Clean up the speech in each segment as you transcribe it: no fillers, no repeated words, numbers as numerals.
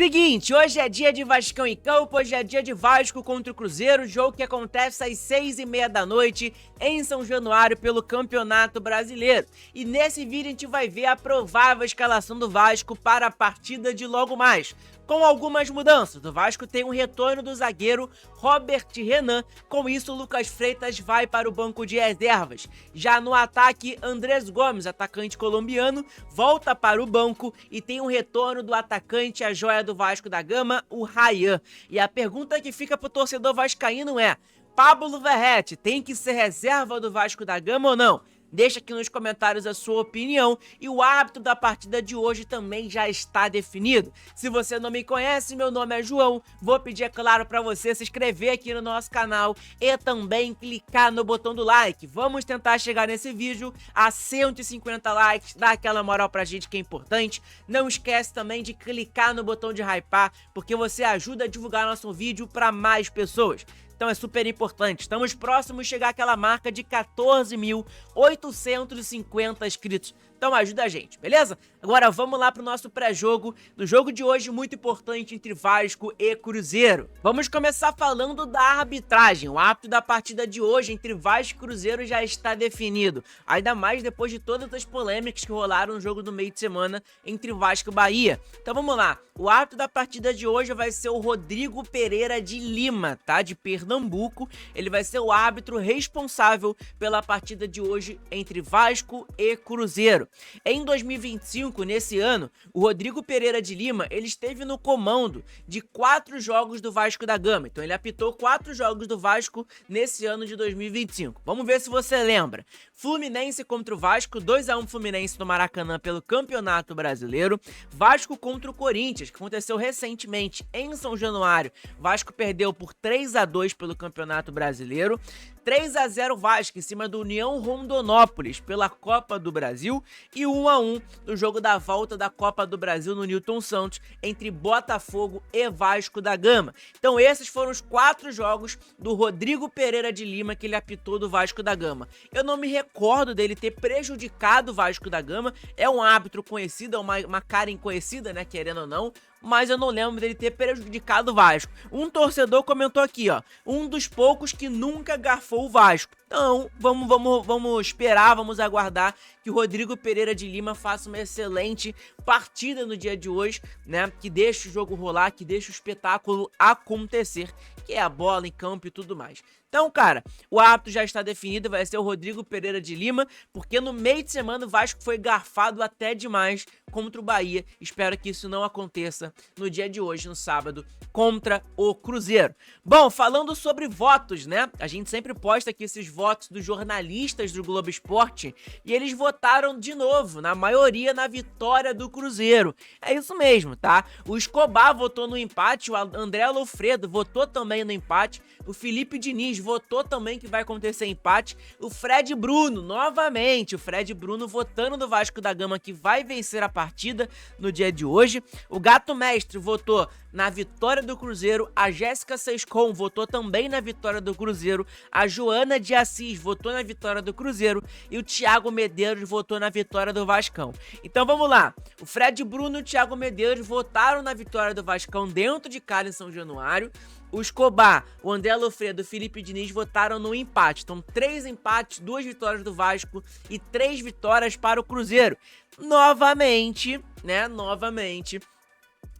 Seguinte, hoje é dia de Vascão em campo, hoje é dia de Vasco contra o Cruzeiro, jogo que acontece às 6h30 da noite em São Januário pelo Campeonato Brasileiro. E nesse vídeo a gente vai ver a provável escalação do Vasco para a partida de logo mais. Com algumas mudanças, o Vasco tem um retorno do zagueiro Robert Renan, com isso o Lucas Freitas vai para o banco de reservas. Já no ataque, Andrés Gomes, atacante colombiano, volta para o banco e tem um retorno do atacante, a joia do Vasco da Gama, o Ryan. E a pergunta que fica pro torcedor vascaíno é: Pablo Verratti tem que ser reserva do Vasco da Gama ou não? Deixa aqui nos comentários a sua opinião e o árbitro da partida de hoje também já está definido. Se você não me conhece, meu nome é João, vou pedir, é claro, para você se inscrever aqui no nosso canal e também clicar no botão do like. Vamos tentar chegar nesse vídeo a 150 likes, dá aquela moral pra gente que é importante. Não esquece também de clicar no botão de hypar, porque você ajuda a divulgar nosso vídeo para mais pessoas. Então é super importante, estamos próximos de chegar àquela marca de 14.850 inscritos. Então ajuda a gente, beleza? Agora vamos lá pro nosso pré-jogo do jogo de hoje, muito importante, entre Vasco e Cruzeiro. Vamos começar falando da arbitragem. O árbitro da partida de hoje entre Vasco e Cruzeiro já está definido. Ainda mais depois de todas as polêmicas que rolaram no jogo do meio de semana entre Vasco e Bahia. Então vamos lá. O árbitro da partida de hoje vai ser o Rodrigo Pereira de Lima, tá? De Pernambuco. Ele vai ser o árbitro responsável pela partida de hoje entre Vasco e Cruzeiro. Em 2025, nesse ano, o Rodrigo Pereira de Lima, ele esteve no comando de 4 jogos do Vasco da Gama. Então ele apitou 4 jogos do Vasco nesse ano de 2025. Vamos ver se você lembra. Fluminense contra o Vasco, 2-1 Fluminense no Maracanã pelo Campeonato Brasileiro. Vasco contra o Corinthians, que aconteceu recentemente em São Januário. Vasco perdeu por 3-2 pelo Campeonato Brasileiro. 3-0 Vasco em cima do União Rondonópolis pela Copa do Brasil e 1-1 no jogo da volta da Copa do Brasil no Newton Santos entre Botafogo e Vasco da Gama. Então esses foram os 4 jogos do Rodrigo Pereira de Lima que ele apitou do Vasco da Gama. Eu não me recordo dele ter prejudicado o Vasco da Gama, é um árbitro conhecido, é uma cara conhecida, né, querendo ou não, mas eu não lembro dele ter prejudicado o Vasco. Um torcedor comentou aqui, ó, um dos poucos que nunca garfou o Vasco. Então, vamos esperar, vamos aguardar que o Rodrigo Pereira de Lima faça uma excelente partida no dia de hoje, né? Que deixe o jogo rolar, que deixe o espetáculo acontecer, que é a bola em campo e tudo mais. Então, cara, o árbitro já está definido, vai ser o Rodrigo Pereira de Lima, porque no meio de semana o Vasco foi garfado até demais contra o Bahia. Espero que isso não aconteça no dia de hoje, no sábado, contra o Cruzeiro. Bom, falando sobre votos, né? A gente sempre posta aqui esses votos dos jornalistas do Globo Esporte e eles votaram de novo, na maioria, na vitória do Cruzeiro. É isso mesmo, tá? O Escobar votou no empate, o André Alofredo votou também no empate, o Felipe Diniz votou também que vai acontecer empate, o Fred Bruno, novamente, o Fred Bruno votando no Vasco da Gama que vai vencer a partida no dia de hoje. O Gato Mestre votou na vitória do Cruzeiro, a Jéssica Sescon votou também na vitória do Cruzeiro, a Joana de Assis votou na vitória do Cruzeiro e o Thiago Medeiros votou na vitória do Vascão. Então vamos lá, o Fred Bruno e o Thiago Medeiros votaram na vitória do Vascão dentro de casa em São Januário. O Escobar, o André Alofredo e o Felipe Diniz votaram no empate. Então 3 empates, 2 vitórias do Vasco e 3 vitórias para o Cruzeiro. Novamente, né,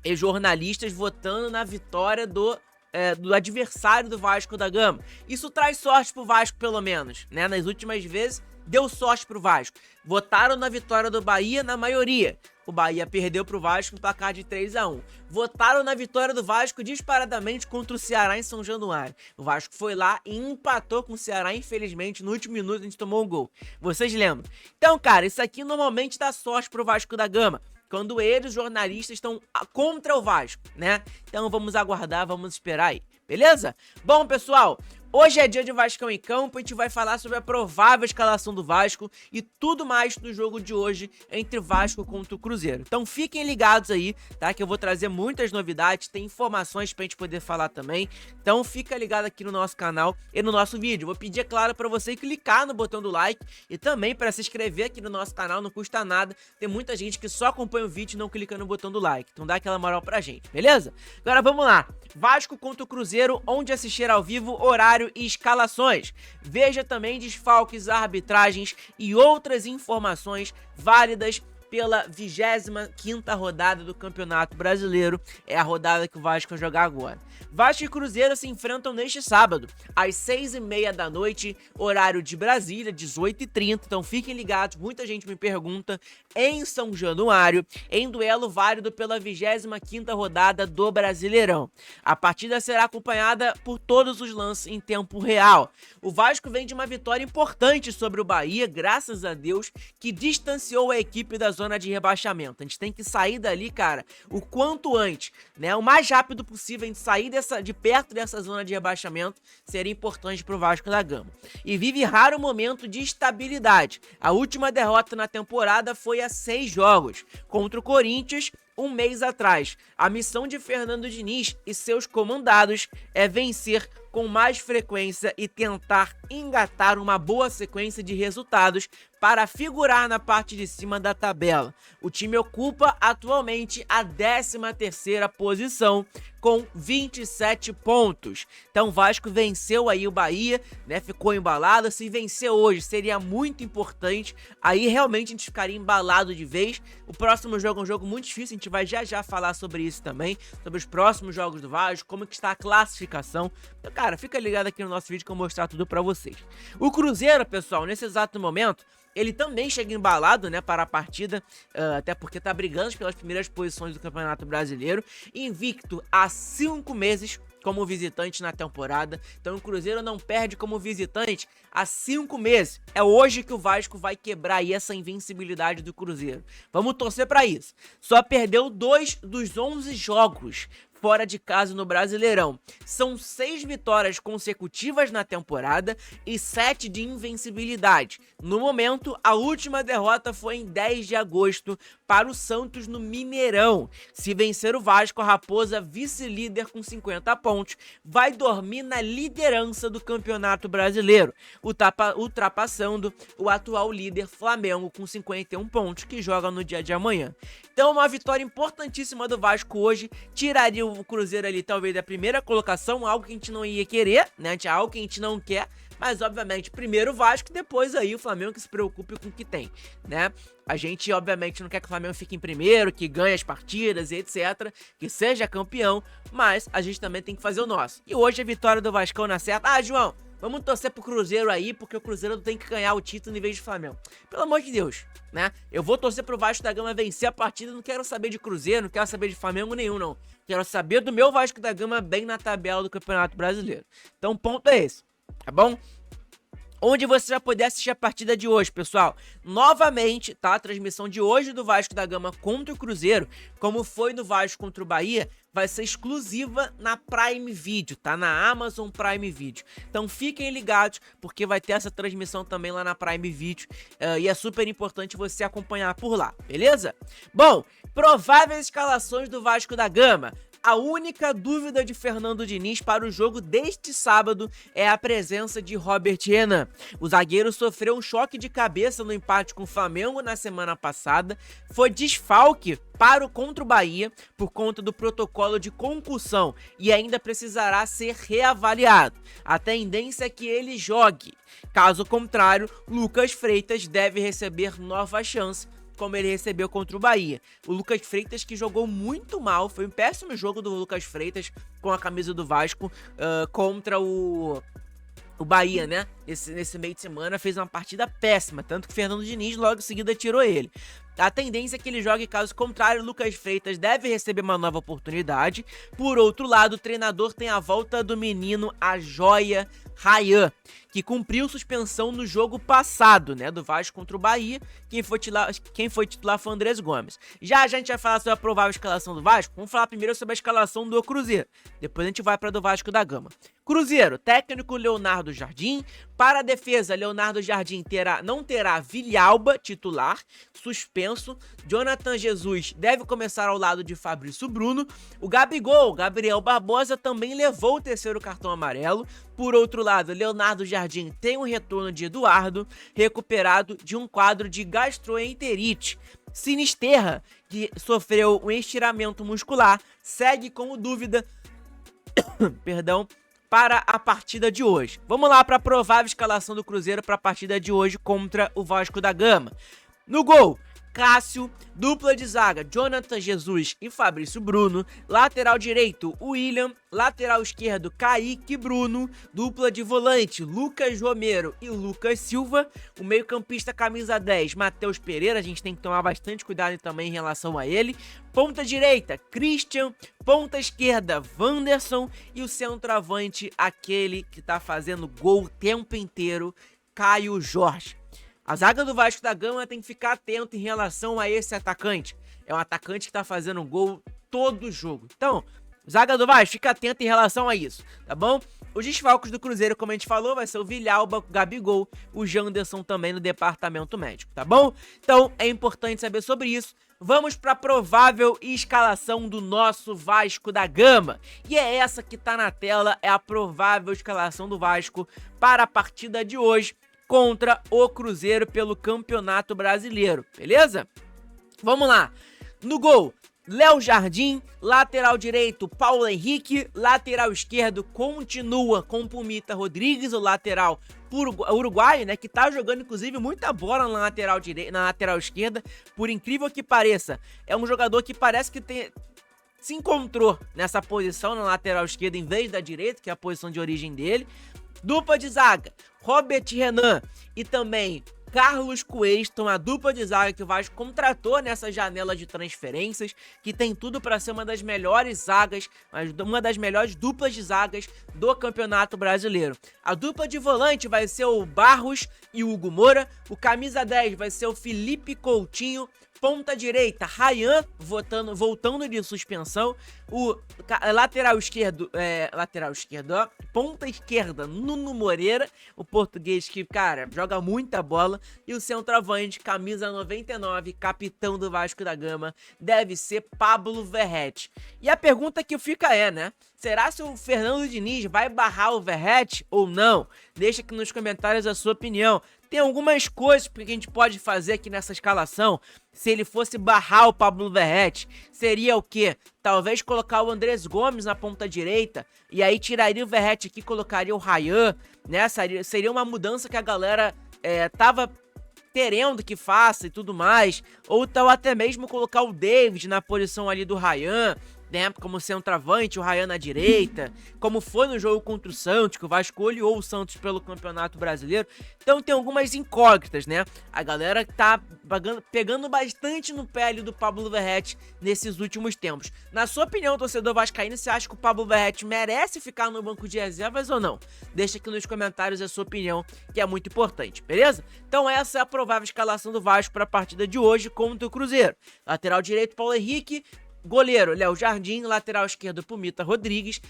e jornalistas votando na vitória do adversário do Vasco da Gama. Isso traz sorte pro Vasco, pelo menos, né? Nas últimas vezes, deu sorte pro Vasco. Votaram na vitória do Bahia na maioria. O Bahia perdeu pro Vasco no placar de 3-1. Votaram na vitória do Vasco disparadamente contra o Ceará em São Januário. O Vasco foi lá e empatou com o Ceará, infelizmente, no último minuto a gente tomou um gol. Vocês lembram? Então, cara, isso aqui normalmente dá sorte pro Vasco da Gama, quando eles, os jornalistas, estão contra o Vasco, né? Então vamos aguardar, vamos esperar aí, beleza? Bom, pessoal, Hoje é dia de Vascão em campo, a gente vai falar sobre a provável escalação do Vasco e tudo mais do jogo de hoje entre Vasco contra o Cruzeiro. Então fiquem ligados aí, tá? Que eu vou trazer muitas novidades, tem informações pra gente poder falar também. Então fica ligado aqui no nosso canal e no nosso vídeo. Vou pedir, é claro, pra você clicar no botão do like e também pra se inscrever aqui no nosso canal, não custa nada. Tem muita gente que só acompanha o vídeo e não clica no botão do like. Então dá aquela moral pra gente, beleza? Agora vamos lá. Vasco contra o Cruzeiro, onde assistir ao vivo, horário e escalações. Veja também desfalques, arbitragens e outras informações válidas pela 25ª rodada do Campeonato Brasileiro. É a rodada que o Vasco vai jogar agora. Vasco e Cruzeiro se enfrentam neste sábado, às 6h30 da noite, horário de Brasília, 18h30. Então fiquem ligados, muita gente me pergunta, em São Januário, em duelo válido pela 25ª rodada do Brasileirão. A partida será acompanhada por todos os lances em tempo real. O Vasco vem de uma vitória importante sobre o Bahia, graças a Deus, que distanciou a equipe da zona de rebaixamento. A gente tem que sair dali, cara, o quanto antes, né? O mais rápido possível, a gente sair de perto dessa zona de rebaixamento seria importante pro Vasco da Gama. E vive raro momento de estabilidade. A última derrota na temporada foi há 6 jogos, contra o Corinthians, um mês atrás. A missão de Fernando Diniz e seus comandados é vencer com mais frequência e tentar engatar uma boa sequência de resultados para figurar na parte de cima da tabela. O time ocupa atualmente a 13ª posição com 27 pontos. Então o Vasco venceu aí o Bahia, né? Ficou embalado. Se vencer hoje seria muito importante. Aí realmente a gente ficaria embalado de vez. O próximo jogo é um jogo muito difícil. A gente vai já falar sobre isso também, sobre os próximos jogos do Vasco, como que está a classificação. Então, cara, fica ligado aqui no nosso vídeo que eu vou mostrar tudo pra vocês. O Cruzeiro, pessoal, nesse exato momento, ele também chega embalado, né, para a partida, até porque tá brigando pelas primeiras posições do Campeonato Brasileiro, invicto há 5 meses como visitante na temporada. Então o Cruzeiro não perde como visitante há 5 meses. É hoje que o Vasco vai quebrar aí essa invencibilidade do Cruzeiro. Vamos torcer pra isso. Só perdeu 2 dos 11 jogos fora de casa no Brasileirão. São 6 vitórias consecutivas na temporada e 7 de invencibilidade. No momento, a última derrota foi em 10 de agosto para o Santos no Mineirão. Se vencer o Vasco, a Raposa, vice-líder com 50 pontos, vai dormir na liderança do Campeonato Brasileiro, ultrapassando o atual líder Flamengo com 51 pontos, que joga no dia de amanhã. Então, uma vitória importantíssima do Vasco hoje, tiraria o Cruzeiro ali talvez da primeira colocação, algo que a gente não ia querer, né? Algo que a gente não quer, mas obviamente primeiro o Vasco, depois aí o Flamengo que se preocupe com o que tem, né? A gente obviamente não quer que o Flamengo fique em primeiro, que ganhe as partidas e etc, que seja campeão, mas a gente também tem que fazer o nosso. E hoje a vitória do Vascão na certa. Ah, João, vamos torcer pro Cruzeiro aí, porque o Cruzeiro tem que ganhar o título em vez do Flamengo. Pelo amor de Deus, né? Eu vou torcer pro Vasco da Gama vencer a partida, não quero saber de Cruzeiro, não quero saber de Flamengo nenhum, não. Quero saber do meu Vasco da Gama bem na tabela do Campeonato Brasileiro. Então o ponto é esse, tá bom? Onde você vai poder assistir a partida de hoje, pessoal. Novamente, tá? A transmissão de hoje do Vasco da Gama contra o Cruzeiro, como foi no Vasco contra o Bahia, vai ser exclusiva na Prime Video, tá? Na Amazon Prime Video. Então fiquem ligados, porque vai ter essa transmissão também lá na Prime Video, e é super importante você acompanhar por lá, beleza? Bom, prováveis escalações do Vasco da Gama. A única dúvida de Fernando Diniz para o jogo deste sábado é a presença de Robert Renan. O zagueiro sofreu um choque de cabeça no empate com o Flamengo na semana passada, foi desfalque contra o Bahia por conta do protocolo de concussão e ainda precisará ser reavaliado. A tendência é que ele jogue. Caso contrário, Lucas Freitas deve receber nova chance, como ele recebeu contra o Bahia. O Lucas Freitas, que jogou muito mal, foi um péssimo jogo do Lucas Freitas com a camisa do Vasco contra o Bahia, né? Nesse meio de semana fez uma partida péssima, tanto que Fernando Diniz logo em seguida tirou ele. A tendência é que ele jogue, caso contrário, Lucas Freitas deve receber uma nova oportunidade. Por outro lado, o treinador tem a volta do menino, a joia Ryan, que cumpriu suspensão no jogo passado, né, do Vasco contra o Bahia. Quem foi titular foi o Andrés Gomes. Já a gente vai falar sobre a provável escalação do Vasco. Vamos falar primeiro sobre a escalação do Cruzeiro. Depois a gente vai para do Vasco da Gama. Cruzeiro, técnico Leonardo Jardim. Para a defesa, Leonardo Jardim não terá Villalba, titular, suspenso. Jonathan Jesus deve começar ao lado de Fabrício Bruno. O Gabigol, Gabriel Barbosa, também levou o terceiro cartão amarelo. Por outro lado, Leonardo Jardim tem um retorno de Eduardo, recuperado de um quadro de gastroenterite. Sinisterra, que sofreu um estiramento muscular, segue como dúvida para a partida de hoje. Vamos lá para a provável escalação do Cruzeiro para a partida de hoje contra o Vasco da Gama. No gol, Cássio, dupla de zaga, Jonathan Jesus e Fabrício Bruno, lateral direito, William, lateral esquerdo, Kaique Bruno, dupla de volante, Lucas Romero e Lucas Silva, o meio-campista camisa 10, Matheus Pereira, a gente tem que tomar bastante cuidado também em relação a ele, ponta direita, Christian, ponta esquerda, Wanderson e o centroavante, aquele que tá fazendo gol o tempo inteiro, Caio Jorge. A zaga do Vasco da Gama tem que ficar atento em relação a esse atacante. É um atacante que tá fazendo gol todo jogo. Então, zaga do Vasco, fica atento em relação a isso, tá bom? Os desfalques do Cruzeiro, como a gente falou, vai ser o Villalba, o Gabigol, o Janderson também no departamento médico, tá bom? Então, é importante saber sobre isso. Vamos para a provável escalação do nosso Vasco da Gama. E é essa que tá na tela, é a provável escalação do Vasco para a partida de hoje contra o Cruzeiro pelo Campeonato Brasileiro, beleza? Vamos lá. No gol, Léo Jardim, lateral direito, Paulo Henrique, lateral esquerdo continua com Pumita Rodrigues, o lateral uruguaio, né, que tá jogando inclusive muita bola na lateral esquerda, por incrível que pareça. É um jogador que parece que se encontrou nessa posição na lateral esquerda em vez da direita, que é a posição de origem dele. Dupla de zaga, Robert Renan e também Carlos Cuesta, a dupla de zaga que o Vasco contratou nessa janela de transferências, que tem tudo para ser uma das melhores zagas, uma das melhores duplas de zagas do Campeonato Brasileiro. A dupla de volante vai ser o Barros e o Hugo Moura, o camisa 10 vai ser o Felipe Coutinho, ponta direita, Ryan, voltando de suspensão. O lateral esquerdo, ponta esquerda, Nuno Moreira, o português que, cara, joga muita bola. E o centroavante, camisa 99, capitão do Vasco da Gama, deve ser Pablo Verratti. E a pergunta que fica é, né? Será se o Fernando Diniz vai barrar o Verratti ou não? Deixa aqui nos comentários a sua opinião. Tem algumas coisas que a gente pode fazer aqui nessa escalação. Se ele fosse barrar o Pablo Verratti, seria o quê? Talvez colocar o Andrés Gomes na ponta direita, e aí tiraria o Verratti aqui e colocaria o Ryan, né? Seria uma mudança que a galera tava querendo que faça e tudo mais. Ou então até mesmo colocar o David na posição ali do Ryan, né, como centroavante, o Ryan na direita, como foi no jogo contra o Santos, que o Vasco olhou o Santos pelo Campeonato Brasileiro. Então tem algumas incógnitas, né? A galera tá pegando bastante no pé ali do Pablo Verratti nesses últimos tempos. Na sua opinião, torcedor vascaíno, você acha que o Pablo Verratti merece ficar no banco de reservas ou não? Deixa aqui nos comentários a sua opinião, que é muito importante, beleza? Então essa é a provável escalação do Vasco para a partida de hoje contra o Cruzeiro. Lateral direito, Paulo Henrique. Goleiro, Léo Jardim. Lateral esquerdo, Pumita Rodrigues.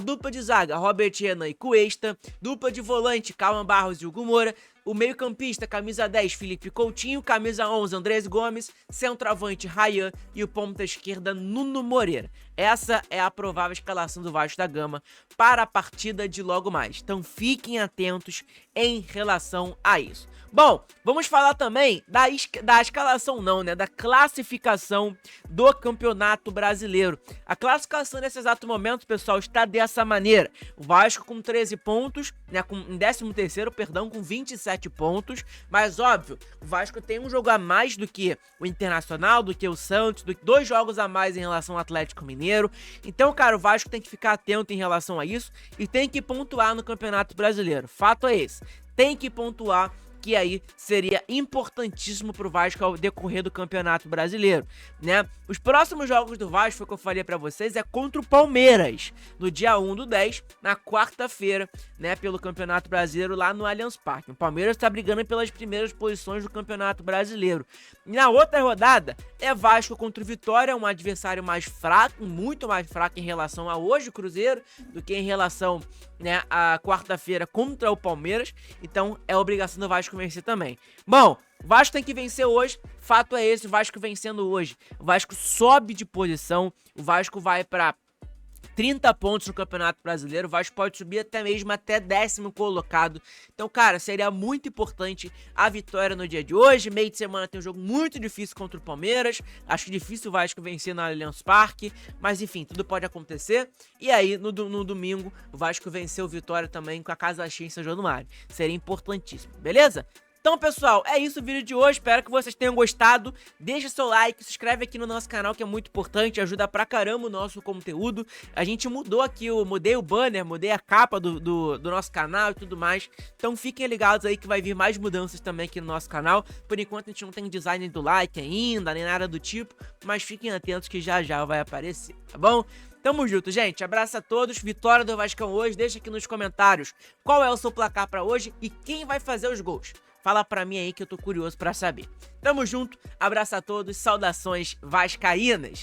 Dupla de zaga, Robert Renan e Cuesta. Dupla de volante, Calma Barros e Hugo Moura. O meio-campista, camisa 10, Felipe Coutinho. Camisa 11, Andrés Gomes. Centroavante, Ryan. E o ponta esquerda, Nuno Moreira. Essa é a provável escalação do Vasco da Gama para a partida de logo mais. Então fiquem atentos em relação a isso. Bom, vamos falar também da escalação não, né? Da classificação do Campeonato Brasileiro. A classificação nesse exato momento, pessoal, está dessa maneira. O Vasco com 13 pontos, né? Em 13º, perdão, com 27 pontos. Mas, óbvio, o Vasco tem um jogo a mais do que o Internacional, do que o Santos, 2 jogos a mais em relação ao Atlético Mineiro. Então, cara, o Vasco tem que ficar atento em relação a isso e tem que pontuar no Campeonato Brasileiro. Fato é esse. Tem que pontuar que aí seria importantíssimo pro Vasco ao decorrer do Campeonato Brasileiro, né? Os próximos jogos do Vasco, que eu falei pra vocês, é contra o Palmeiras, no dia 1/10, na quarta-feira, né, pelo Campeonato Brasileiro lá no Allianz Parque. O Palmeiras tá brigando pelas primeiras posições do Campeonato Brasileiro. E na outra rodada é Vasco contra o Vitória, um adversário mais fraco, muito mais fraco em relação a hoje, o Cruzeiro, do que em relação, né, a quarta-feira contra o Palmeiras. Então é obrigação do Vasco vencer também. Bom, o Vasco tem que vencer hoje, fato é esse, o Vasco vencendo hoje, o Vasco sobe de posição, o Vasco vai pra 30 pontos no Campeonato Brasileiro, o Vasco pode subir até mesmo até 10º colocado. Então, cara, seria muito importante a vitória no dia de hoje. Meio de semana tem um jogo muito difícil contra o Palmeiras. Acho difícil o Vasco vencer no Allianz Parque, mas enfim, tudo pode acontecer. E aí, no domingo, o Vasco venceu o Vitória também com a casa cheia em São João do Mar. Seria importantíssimo, beleza? Então, pessoal, é isso o vídeo de hoje, espero que vocês tenham gostado. Deixa seu like, se inscreve aqui no nosso canal, que é muito importante, ajuda pra caramba o nosso conteúdo. A gente mudou aqui, mudei o banner, mudei a capa do nosso canal e tudo mais. Então fiquem ligados aí que vai vir mais mudanças também aqui no nosso canal. Por enquanto a gente não tem design do like ainda, nem nada do tipo, mas fiquem atentos que já já vai aparecer, tá bom? Tamo junto, gente. Abraço a todos. Vitória do Vascão hoje. Deixa aqui nos comentários qual é o seu placar pra hoje e quem vai fazer os gols. Fala pra mim aí que eu tô curioso pra saber. Tamo junto, abraço a todos, saudações vascaínas!